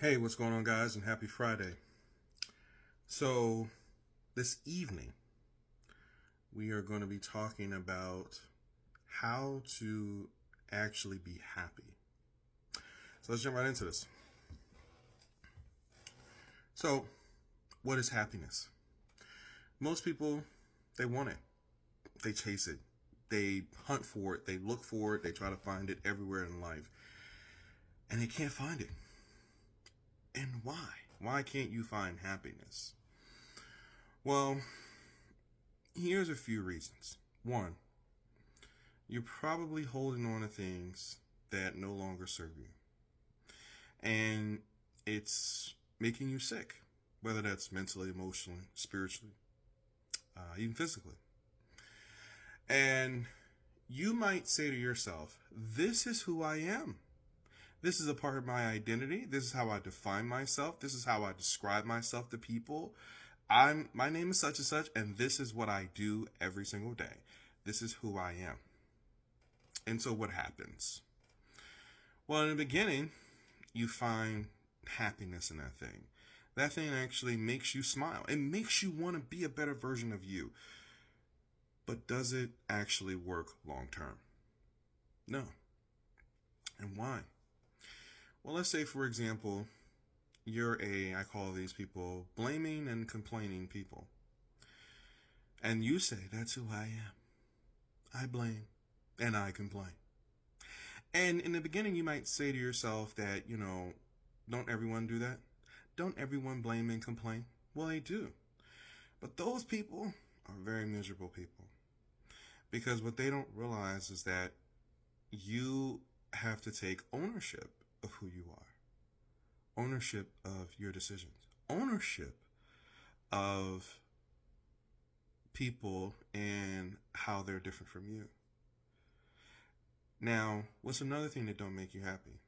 Hey, what's going on, guys, and happy Friday. So, this evening, we are going to be talking about how to actually be happy. So, let's jump right into this. So, what is happiness? Most people, they want it, they chase it, they hunt for it, they look for it, they try to find it everywhere in life, and they can't find it. And why? Why can't you find happiness? Well, here's a few reasons. One, you're probably holding on to things that no longer serve you. And it's making you sick, whether that's mentally, emotionally, spiritually, even physically. And you might say to yourself, this is who I am. This is a part of my identity. This is how I define myself. This is how I describe myself to people. My name is such and such, and this is what I do every single day. This is who I am. And so what happens? Well, in the beginning, you find happiness in that thing. That thing actually makes you smile. It makes you want to be a better version of you. But does it actually work long term? No. And why? Well, let's say, for example, I call these people blaming and complaining people. And you say, that's who I am. I blame and I complain. And in the beginning, you might say to yourself that, don't everyone do that? Don't everyone blame and complain? Well, they do. But those people are very miserable people. Because what they don't realize is that you have to take ownership of who you are, ownership of your decisions, ownership of people and how they're different from you. Now, what's another thing that don't make you happy?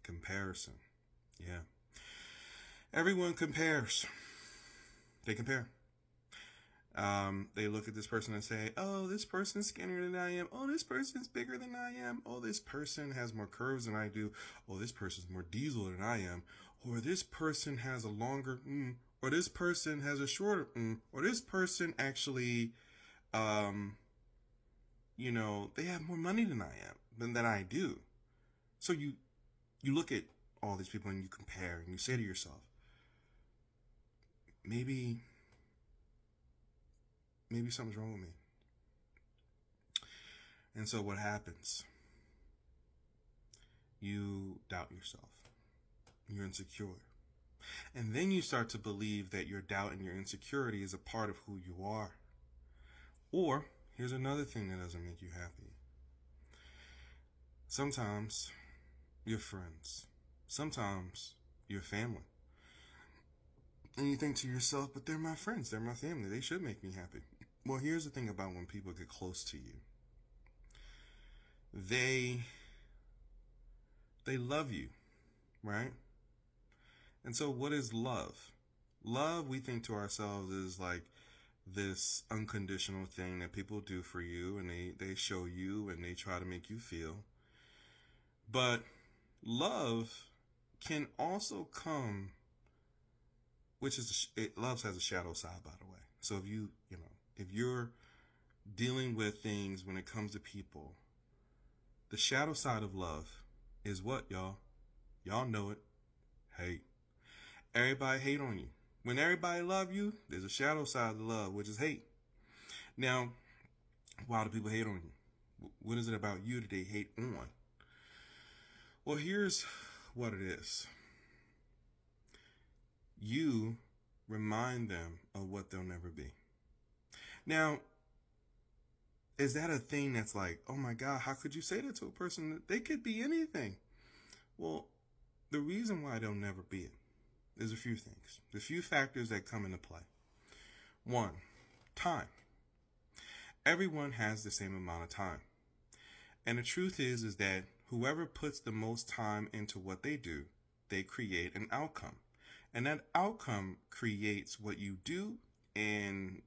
Comparison. Yeah. Everyone compares. They compare. They look at this person and say, oh, this person's skinnier than I am. Oh, this person's bigger than I am. Oh, this person has more curves than I do. Oh, this person's more diesel than I am. Or this person has a longer, or this person has a shorter, or this person actually, they have more money than I am, than I do. So you look at all these people and you compare and you say to yourself, maybe something's wrong with me. And so what happens? You doubt yourself. You're insecure. And then you start to believe that your doubt and your insecurity is a part of who you are. Or, here's another thing that doesn't make you happy. Sometimes your friends. Sometimes your family. And you think to yourself, but they're my friends, they're my family, they should make me happy. Well, here's the thing about when people get close to you. They love you, right? And so what is love? Love, we think to ourselves, is like this unconditional thing that people do for you, and they show you and they try to make you feel. But love can also come, love has a shadow side, by the way. So if you're dealing with things when it comes to people, the shadow side of love is what, y'all? Y'all know it. Hate. Everybody hate on you. When everybody love you, there's a shadow side of love, which is hate. Now, why do people hate on you? What is it about you that they hate on? Well, here's what it is. You remind them of what they'll never be. Now, is that a thing that's like, oh my God, how could you say that to a person? They could be anything. Well, the reason why they'll never be it, there's a few things. There's a few factors that come into play. One, time. Everyone has the same amount of time. And the truth is that whoever puts the most time into what they do, they create an outcome. And that outcome creates what you do and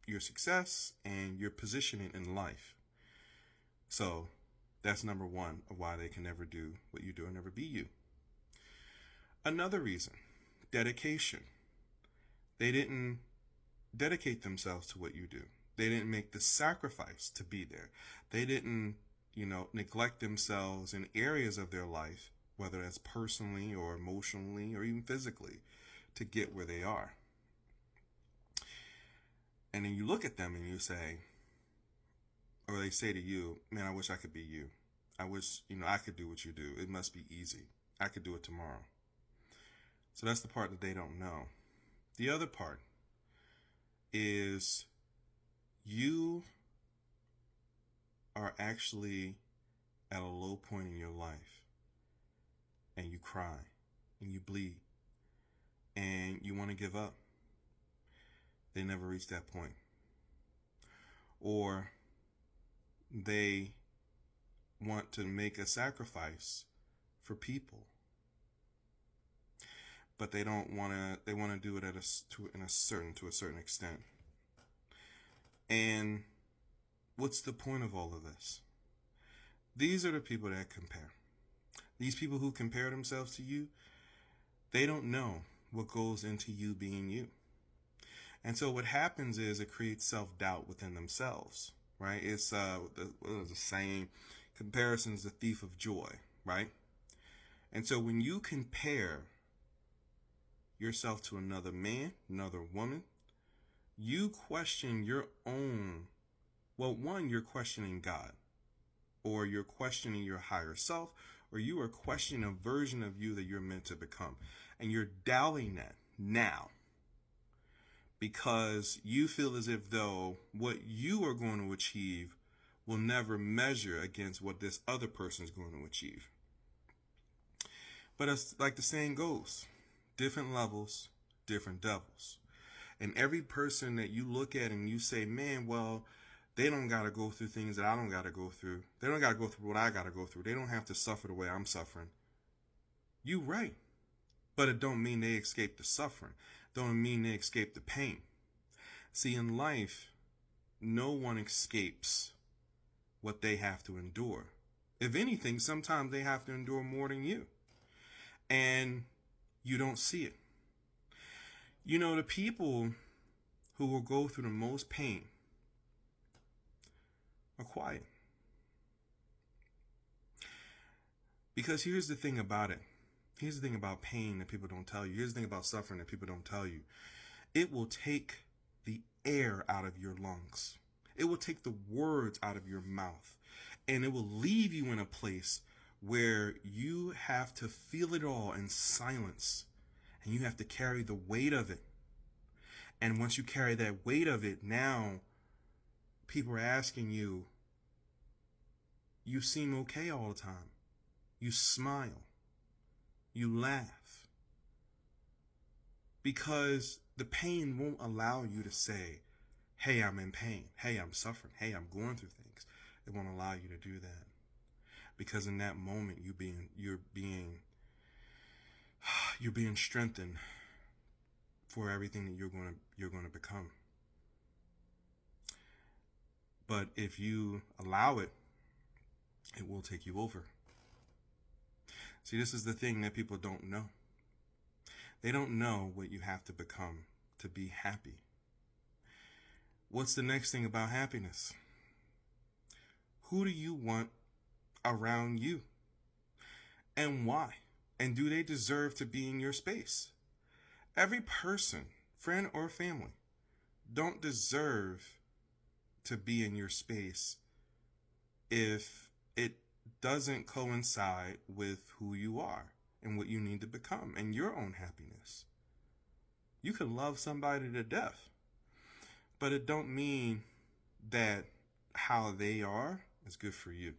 your success and your positioning in life. So that's number one of why they can never do what you do and never be you. Another reason, dedication. They didn't dedicate themselves to what you do. They didn't make the sacrifice to be there. They didn't, neglect themselves in areas of their life, whether that's personally or emotionally or even physically, to get where they are. And then you look at them and you say, or they say to you, man, I wish I could be you. I wish, I could do what you do. It must be easy. I could do it tomorrow. So that's the part that they don't know. The other part is you are actually at a low point in your life and you cry and you bleed and you want to give up. They never reach that point. Or they want to make a sacrifice for people, but they don't want to. They want to do it to a certain extent. And what's the point of all of this? These are the people that compare. These people who compare themselves to you, they don't know what goes into you being you. And so what happens is it creates self-doubt within themselves, right? It's what is the saying? Comparison is the thief of joy, right? And so when you compare yourself to another man, another woman, you question your own. Well, one, you're questioning God, or you're questioning your higher self, or you are questioning a version of you that you're meant to become. And you're doubting that now because you feel as if though what you are going to achieve will never measure against what this other person is going to achieve. But it's like the saying goes, different levels, different devils. And every person that you look at and you say, man, well, they don't got to go through things that I don't got to go through. They don't got to go through what I got to go through. They don't have to suffer the way I'm suffering. You right. But it don't mean they escape the suffering. Don't mean they escape the pain. See, in life, no one escapes what they have to endure. If anything, sometimes they have to endure more than you. And you don't see it. The people who will go through the most pain are quiet. Because here's the thing about it. Here's the thing about pain that people don't tell you. Here's the thing about suffering that people don't tell you. It will take the air out of your lungs. It will take the words out of your mouth. And it will leave you in a place where you have to feel it all in silence. And you have to carry the weight of it. And once you carry that weight of it, now people are asking you, you seem okay all the time. You smile. You laugh. Because the pain won't allow you to say, hey, I'm in pain. Hey, I'm suffering. Hey, I'm going through things. It won't allow you to do that. Because in that moment, you're being strengthened for everything that you're going to become. But if you allow it, it will take you over. See, this is the thing that people don't know. They don't know what you have to become to be happy. What's the next thing about happiness? Who do you want around you? And why? And do they deserve to be in your space? Every person, friend or family, don't deserve to be in your space if it doesn't coincide with who you are and what you need to become and your own happiness. You can love somebody to death, but it don't mean that how they are is good for you.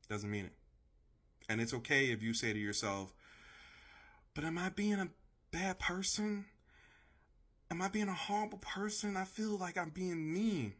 Doesn't mean it. And it's okay if you say to yourself, but am I being a bad person? Am I being a horrible person? I feel like I'm being mean.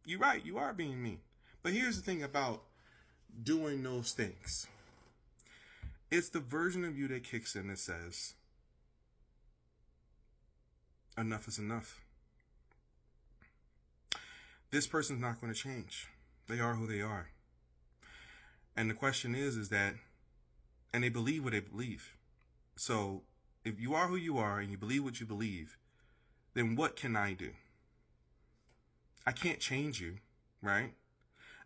You're right, you are being mean. But here's the thing about doing those things. It's the version of you that kicks in that says, enough is enough. This person's not going to change. They are who they are. And the question is that and they believe what they believe. So if you are who you are and you believe what you believe, then what can I do? I can't change you, right?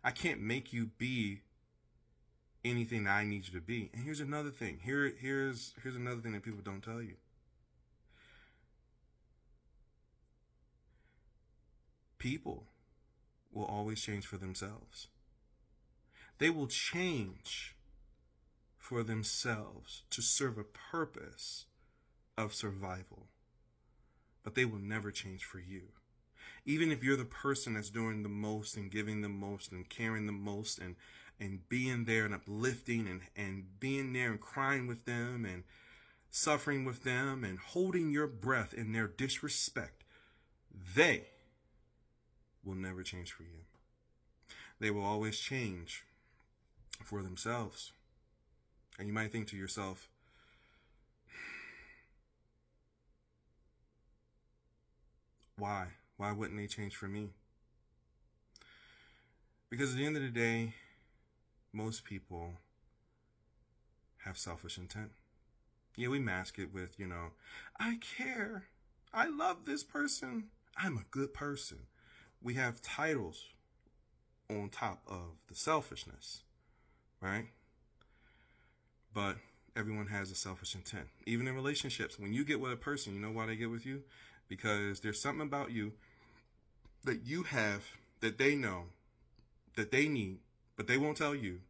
I can't make you be anything that I need you to be. And here's another thing. Here's another thing that people don't tell you. People will always change for themselves. They will change for themselves to serve a purpose of survival. But they will never change for you. Even if you're the person that's doing the most and giving the most and caring the most and being there and uplifting and being there and crying with them and suffering with them and holding your breath in their disrespect, they will never change for you. They will always change for themselves. And you might think to yourself, why? Why wouldn't they change for me? Because at the end of the day, most people have selfish intent. Yeah, we mask it with, I care. I love this person. I'm a good person. We have titles on top of the selfishness, right? But everyone has a selfish intent. Even in relationships, when you get with a person, you know why they get with you? Because there's something about you that you have that they know, that they need, but they won't tell you.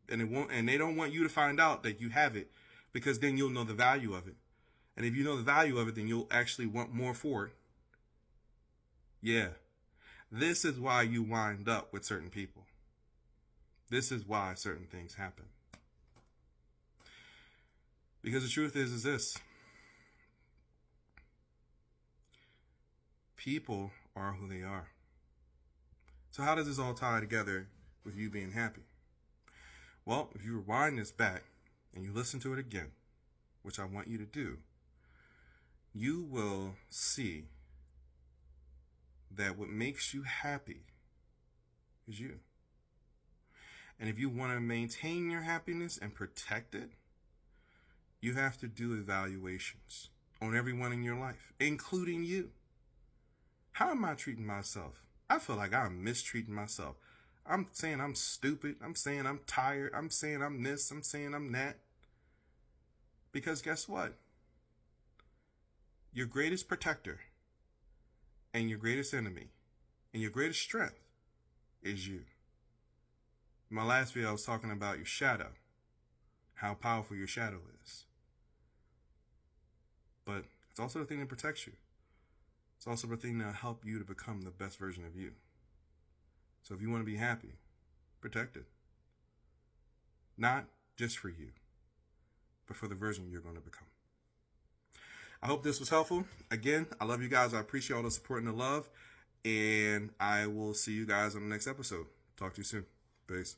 And they don't want you to find out that you have it, because then you'll know the value of it. And if you know the value of it, then you'll actually want more for it. Yeah. This is why you wind up with certain people. This is why certain things happen. Because the truth is this. People are who they are. So how does this all tie together with you being happy? Well, if you rewind this back and you listen to it again, which I want you to do, you will see that what makes you happy is you. And if you want to maintain your happiness and protect it, you have to do evaluations on everyone in your life, including you. How am I treating myself? I feel like I'm mistreating myself. I'm saying I'm stupid. I'm saying I'm tired. I'm saying I'm this. I'm saying I'm that. Because guess what? Your greatest protector and your greatest enemy and your greatest strength is you. In my last video, I was talking about your shadow, how powerful your shadow is. But it's also the thing that protects you. It's also the thing that'll help you to become the best version of you. So if you want to be happy, protect it. Not just for you, but for the version you're going to become. I hope this was helpful. Again, I love you guys. I appreciate all the support and the love. And I will see you guys on the next episode. Talk to you soon. Peace.